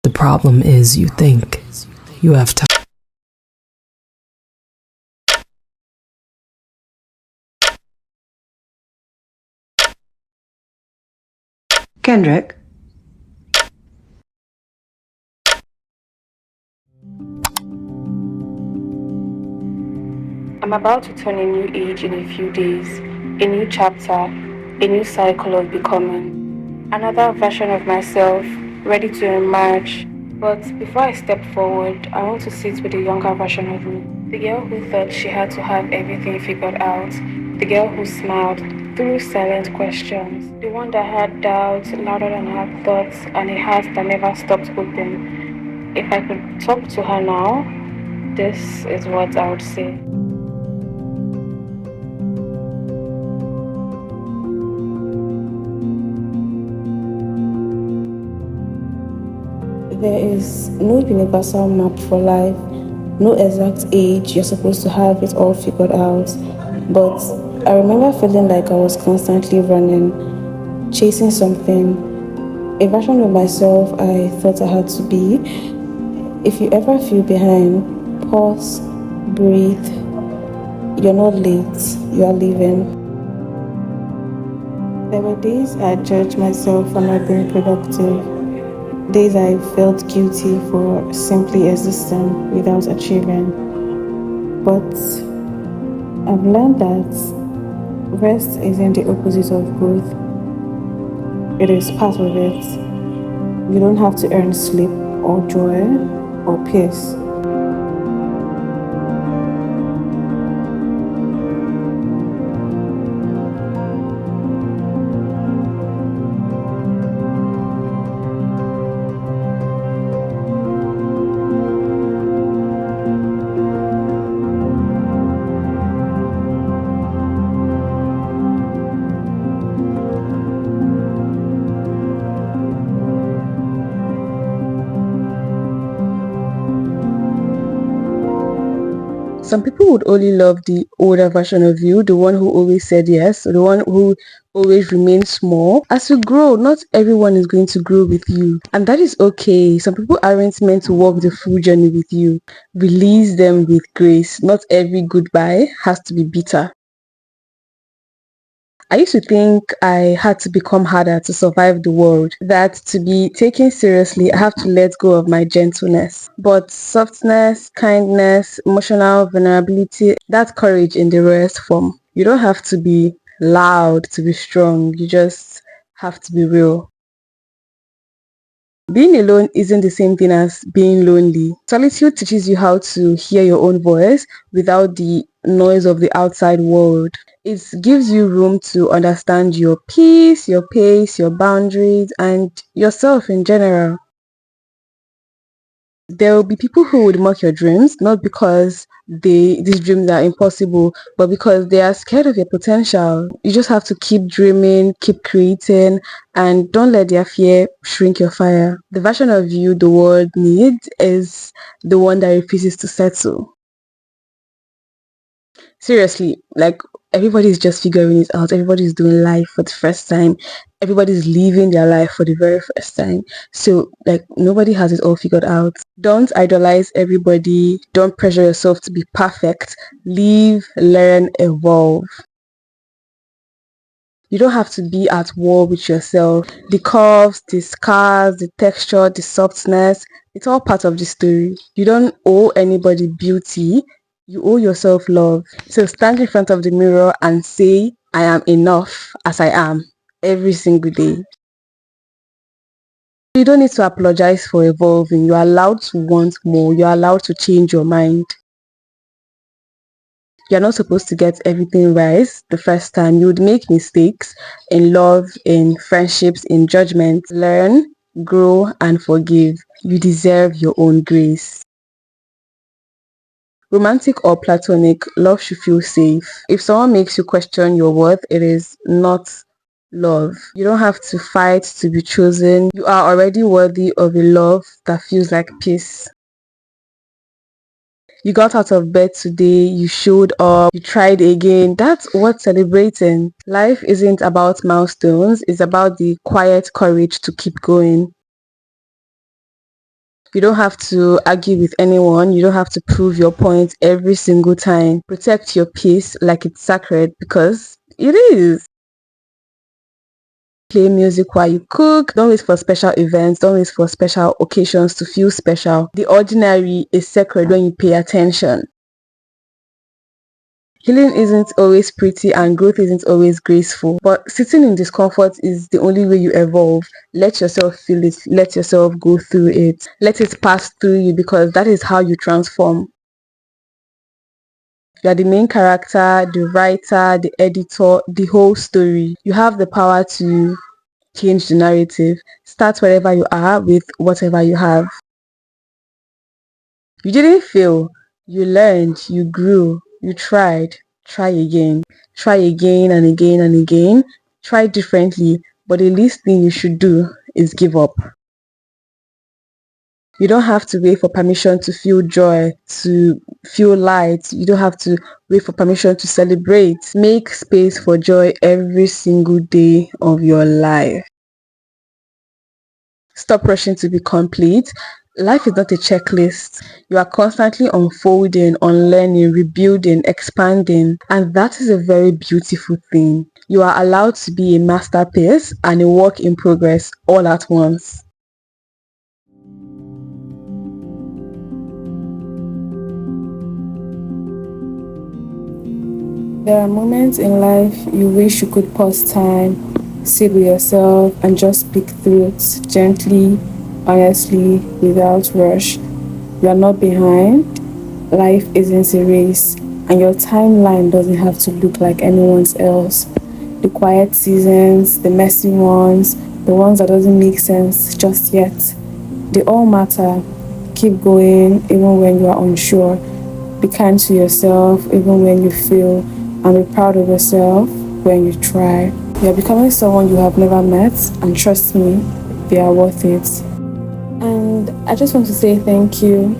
The problem is you think you have time. Kendrick? I'm about to turn a new age in a few days, a new chapter, a new cycle of becoming. Another version of myself, ready to emerge. But before I step forward, I want to sit with a younger version of me. The girl who thought she had to have everything figured out. The girl who smiled through silent questions. The one that had doubts louder than her thoughts and a heart that never stopped hoping. If I could talk to her now, this is what I would say. There is no universal map for life, no exact age you're supposed to have it all figured out. But I remember feeling like I was constantly running, chasing something, a version of myself I thought I had to be. If you ever feel behind, pause, breathe. You're not late, you are living. There were days I judged myself for not being productive. Days I felt guilty for simply existing without achieving. But I've learned that rest isn't the opposite of growth, it is part of it. You don't have to earn sleep or joy or peace. Some people would only love the older version of you, the one who always said yes, the one who always remained small. As you grow, not everyone is going to grow with you, and that is okay. Some people aren't meant to walk the full journey with you. Release them with grace. Not every goodbye has to be bitter. I used to think I had to become harder to survive the world, that to be taken seriously, I have to let go of my gentleness. But softness, kindness, emotional vulnerability, that's courage in the rarest form. You don't have to be loud to be strong, you just have to be real. Being alone isn't the same thing as being lonely. Solitude teaches you how to hear your own voice without the noise of the outside world. It gives you room to understand your peace, your pace, your boundaries, and yourself in general. There will be people who would mock your dreams, not because these dreams are impossible, but because they are scared of your potential. You just have to keep dreaming, keep creating, and don't let their fear shrink your fire. The version of you the world needs is the one that refuses to settle. Seriously, like everybody's just figuring it out. Everybody's doing life for the first time. Everybody's living their life for the very first time. So like nobody has it all figured out. Don't idolize everybody. Don't pressure yourself to be perfect. Live, learn, evolve. You don't have to be at war with yourself. The curves, the scars, the texture, the softness, it's all part of the story. You don't owe anybody beauty. You owe yourself love. So stand in front of the mirror and say, I am enough as I am every single day. You don't need to apologize for evolving. You're allowed to want more. You're allowed to change your mind. You're not supposed to get everything right the first time. You would make mistakes in love, in friendships, in judgment. Learn, grow, and forgive. You deserve your own grace. Romantic or platonic, love should feel safe. If someone makes you question your worth, it is not love. You don't have to fight to be chosen. You are already worthy of a love that feels like peace. You got out of bed today, you showed up, you tried again. That's worth celebrating. Life isn't about milestones, it's about the quiet courage to keep going. You don't have to argue with anyone. You don't have to prove your point every single time. Protect your peace like it's sacred, because it is. Play music while you cook. Don't wait for special events. Don't wait for special occasions to feel special. The ordinary is sacred when you pay attention. Healing isn't always pretty and growth isn't always graceful, but sitting in discomfort is the only way you evolve. Let yourself feel it. Let yourself go through it. Let it pass through you, because that is how you transform. You are the main character, the writer, the editor, the whole story. You have the power to change the narrative. Start wherever you are with whatever you have. You didn't fail. You learned. You grew. You tried. Try again. Try again and again and again. Try differently. But the least thing you should do is give up. You don't have to wait for permission to feel joy, to feel light. You don't have to wait for permission to celebrate. Make space for joy every single day of your life. Stop rushing to be complete. Life is not a checklist. You are constantly unfolding, unlearning, rebuilding, expanding, and that is a very beautiful thing. You are allowed to be a masterpiece and a work in progress all at once. There are moments in life you wish you could pause time, sit with yourself, and just speak through it gently, honestly, without rush. You are not behind. Life isn't a race, and your timeline doesn't have to look like anyone else. The quiet seasons, the messy ones, the ones that doesn't make sense just yet, they all matter. Keep going even when you are unsure. Be kind to yourself even when you fail, and be proud of yourself when you try. You are becoming someone you have never met, and trust me, they are worth it. And I just want to say thank you.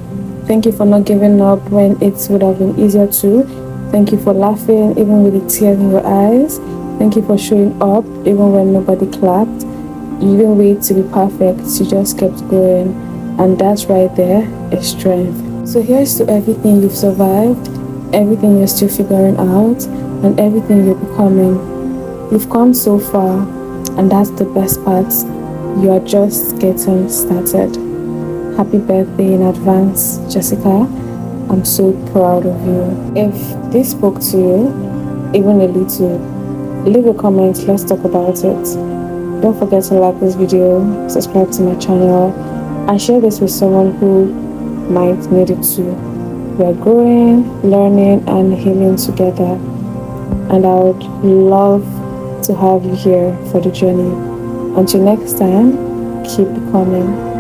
Thank you for not giving up when it would have been easier to. Thank you for laughing even with the tears in your eyes. Thank you for showing up even when nobody clapped. You didn't wait to be perfect, you just kept going. And that right there is strength. So here's to everything you've survived, everything you're still figuring out, and everything you're becoming. You've come so far, and that's the best part. You are just getting started. Happy birthday in advance, Jessica. I'm so proud of you. If this spoke to you, even a little, leave a comment, let's talk about it. Don't forget to like this video, subscribe to my channel, and share this with someone who might need it too. We are growing, learning, and healing together. And I would love to have you here for the journey. Until next time, keep becoming.